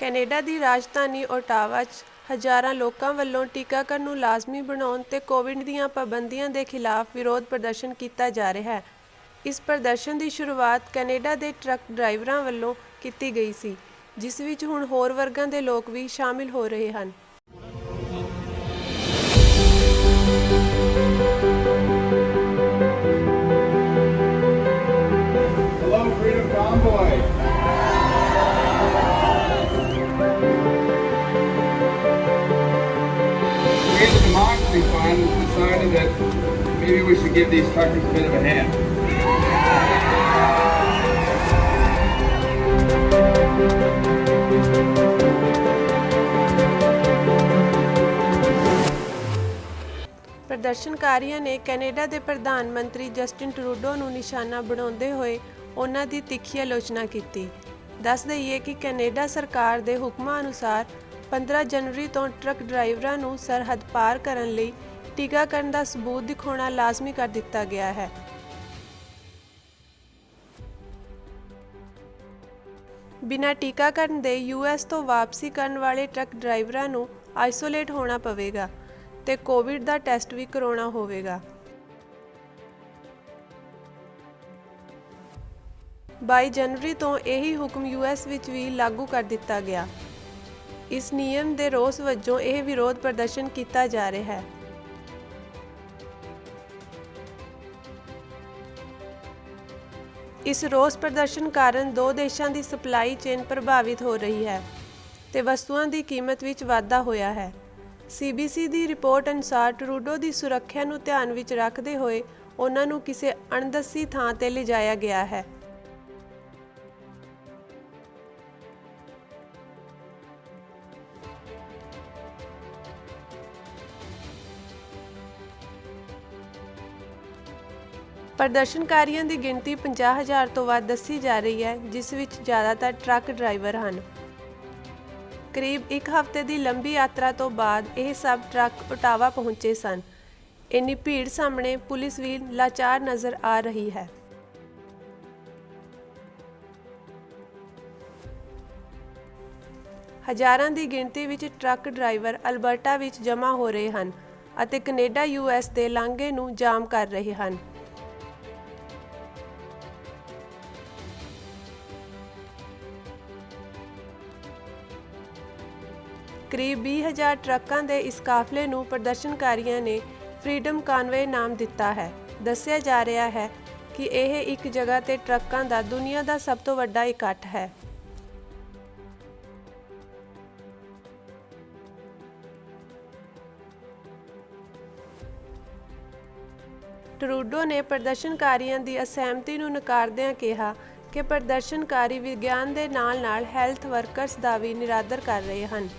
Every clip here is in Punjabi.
ਕੈਨੇਡਾ ਦੀ ਰਾਜਧਾਨੀ ਓਟਾਵਾ 'ਚ ਹਜ਼ਾਰਾਂ ਲੋਕਾਂ ਵੱਲੋਂ ਟੀਕਾਕਰਨ ਨੂੰ ਲਾਜ਼ਮੀ ਬਣਾਉਣ ਤੇ ਕੋਵਿਡ ਦੀਆਂ ਪਾਬੰਦੀਆਂ ਦੇ ਖਿਲਾਫ ਵਿਰੋਧ ਪ੍ਰਦਰਸ਼ਨ ਕੀਤਾ ਜਾ ਰਿਹਾ ਹੈ। ਇਸ ਪ੍ਰਦਰਸ਼ਨ ਦੀ ਸ਼ੁਰੂਆਤ ਕੈਨੇਡਾ ਦੇ ਟਰੱਕ ਡਰਾਈਵਰਾਂ ਵੱਲੋਂ ਕੀਤੀ ਗਈ ਸੀ, ਜਿਸ ਵਿੱਚ ਹੁਣ ਹੋਰ ਵਰਗਾਂ ਦੇ ਲੋਕ ਵੀ ਸ਼ਾਮਿਲ ਹੋ ਰਹੇ ਹਨ। We as a democracy fund decided that maybe we should give these truckers a bit of a hand. ਪ੍ਰਦਰਸ਼ਨਕਾਰੀਆਂ ਨੇ ਕੈਨੇਡਾ ਦੇ ਪ੍ਰਧਾਨ ਮੰਤਰੀ ਜਸਟਿਨ ਟਰੂਡੋ ਨੂੰ ਨਿਸ਼ਾਨਾ ਬਣਾਉਂਦੇ ਹੋਏ ਉਹਨਾਂ ਦੀ ਤਿੱਖੀ ਆਲੋਚਨਾ ਕੀਤੀ। ਦੱਸ ਦਈਏ ਕਿ ਕੈਨੇਡਾ ਸਰਕਾਰ ਦੇ ਹੁਕਮਾਂ ਅਨੁਸਾਰ 15 ਜਨਵਰੀ ਤੋਂ ਟਰੱਕ ਡਰਾਈਵਰਾਂ ਨੂੰ ਸਰਹੱਦ ਪਾਰ ਕਰਨ ਲਈ ਟੀਕਾਕਰਨ ਦਾ ਸਬੂਤ ਦਿਖਾਉਣਾ ਲਾਜ਼ਮੀ ਕਰ ਦਿੱਤਾ ਗਿਆ ਹੈ। ਬਿਨਾਂ ਟੀਕਾਕਰਨ ਦੇ US ਤੋਂ ਵਾਪਸੀ ਕਰਨ ਵਾਲੇ ਟਰੱਕ ਡਰਾਈਵਰਾਂ ਨੂੰ ਆਈਸੋਲੇਟ ਹੋਣਾ ਪਵੇਗਾ ਤੇ ਕੋਵਿਡ ਦਾ ਟੈਸਟ ਵੀ ਕਰਾਉਣਾ ਹੋਵੇਗਾ। 22 ਜਨਵਰੀ ਤੋਂ ਇਹੀ ਹੁਕਮ US ਵਿੱਚ ਵੀ ਲਾਗੂ ਕਰ ਦਿੱਤਾ ਗਿਆ। ਇਸ ਨਿਯਮ ਦੇ ਰੋਸ ਵਜੋਂ ਇਹ ਵਿਰੋਧ ਪ੍ਰਦਰਸ਼ਨ ਕੀਤਾ ਜਾ ਰਿਹਾ ਹੈ। ਇਸ ਰੋਸ ਪ੍ਰਦਰਸ਼ਨ ਕਾਰਨ ਦੋ ਦੇਸ਼ਾਂ ਦੀ ਸਪਲਾਈ ਚੇਨ ਪ੍ਰਭਾਵਿਤ ਹੋ ਰਹੀ ਹੈ ਤੇ ਵਸਤੂਆਂ ਦੀ ਕੀਮਤ ਵਿੱਚ ਵਾਧਾ ਹੋਇਆ ਹੈ। CBC ਦੀ ਰਿਪੋਰਟ ਅਨੁਸਾਰ ਟਰੂਡੋ ਦੀ ਸੁਰੱਖਿਆ ਨੂੰ ਧਿਆਨ ਵਿੱਚ ਰੱਖਦੇ ਹੋਏ ਉਹਨਾਂ ਨੂੰ ਕਿਸੇ ਅਣਦੱਸੀ ਥਾਂ ਤੇ ਲਿਜਾਇਆ ਗਿਆ ਹੈ। ਪ੍ਰਦਰਸ਼ਨਕਾਰੀਆਂ ਦੀ ਗਿਣਤੀ 50,000 ਤੋਂ ਵੱਧ ਦੱਸੀ ਜਾ ਰਹੀ ਹੈ, ਜਿਸ ਵਿੱਚ ਜ਼ਿਆਦਾਤਰ ਟਰੱਕ ਡਰਾਈਵਰ ਹਨ। ਕਰੀਬ ਇੱਕ ਹਫ਼ਤੇ ਦੀ ਲੰਬੀ ਯਾਤਰਾ ਤੋਂ ਬਾਅਦ ਇਹ ਸਭ ਟਰੱਕ ਓਟਾਵਾ ਪਹੁੰਚੇ ਸਨ। ਇੰਨੀ ਭੀੜ ਸਾਹਮਣੇ ਪੁਲਿਸ ਵੀ ਲਾਚਾਰ ਨਜ਼ਰ ਆ ਰਹੀ ਹੈ। ਹਜ਼ਾਰਾਂ ਦੀ ਗਿਣਤੀ ਵਿੱਚ ਟਰੱਕ ਡਰਾਈਵਰ ਅਲਬਰਟਾ ਵਿੱਚ ਜਮ੍ਹਾਂ ਹੋ ਰਹੇ ਹਨ ਅਤੇ ਕੈਨੇਡਾ US ਦੇ ਲਾਂਘੇ ਨੂੰ ਜਾਮ ਕਰ ਰਹੇ ਹਨ। ਕਰੀਬ 20,000 ਟਰੱਕਾਂ ਦੇ ਇਸ ਕਾਫਲੇ ਨੂੰ ਪ੍ਰਦਰਸ਼ਨਕਾਰੀਆਂ ਨੇ ਫ੍ਰੀडम ਕਾਨਵੇ ਨਾਮ ਦਿੱਤਾ ਹੈ। ਦੱਸਿਆ ਜਾ ਰਿਹਾ ਹੈ ਕਿ ਇਹ ਇੱਕ ਜਗ੍ਹਾ ਤੇ ਟਰੱਕਾਂ ਦਾ ਦੁਨੀਆ ਦਾ ਸਭ ਤੋਂ ਵੱਡਾ ਇਕੱਠ ਹੈ। ਟਰੂਡੋ ਨੇ ਪ੍ਰਦਰਸ਼ਨਕਾਰੀਆਂ ਦੀ ਅਸਹਿਮਤੀ ਨੂੰ ਨਕਾਰਦਿਆਂ ਕਿਹਾ ਕਿ ਪ੍ਰਦਰਸ਼ਨਕਾਰੀ ਵਿਗਿਆਨ ਦੇ ਨਾਲ-ਨਾਲ ਹੈਲਥ ਵਰਕਰਸ ਦਾ ਵੀ ਨਿਰਾਦਰ ਕਰ ਰਹੇ ਹਨ।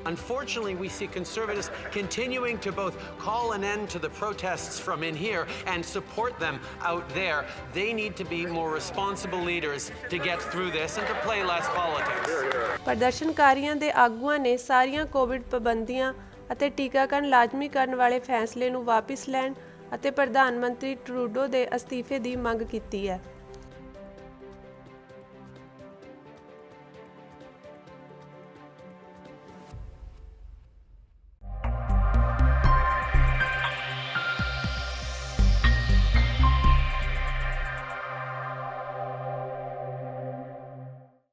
Unfortunately, we see Conservatives continuing to both call an end to the protests from in here and support them out there. They need to be more responsible leaders to get through this and to play less politics. ਪ੍ਰਦਰਸ਼ਨਕਾਰੀਆਂ ਦੇ ਆਗੂਆਂ ਨੇ ਸਾਰੀਆਂ ਕੋਵਿਡ ਪਾਬੰਦੀਆਂ ਅਤੇ ਟੀਕਾਕਰਨ ਲਾਜ਼ਮੀ ਕਰਨ ਵਾਲੇ ਫੈਸਲੇ ਨੂੰ ਵਾਪਸ ਲੈਣ ਅਤੇ ਪ੍ਰਧਾਨ ਮੰਤਰੀ ਟਰੂਡੋ ਦੇ ਅਸਤੀਫੇ ਦੀ ਮੰਗ ਕੀਤੀ ਹੈ।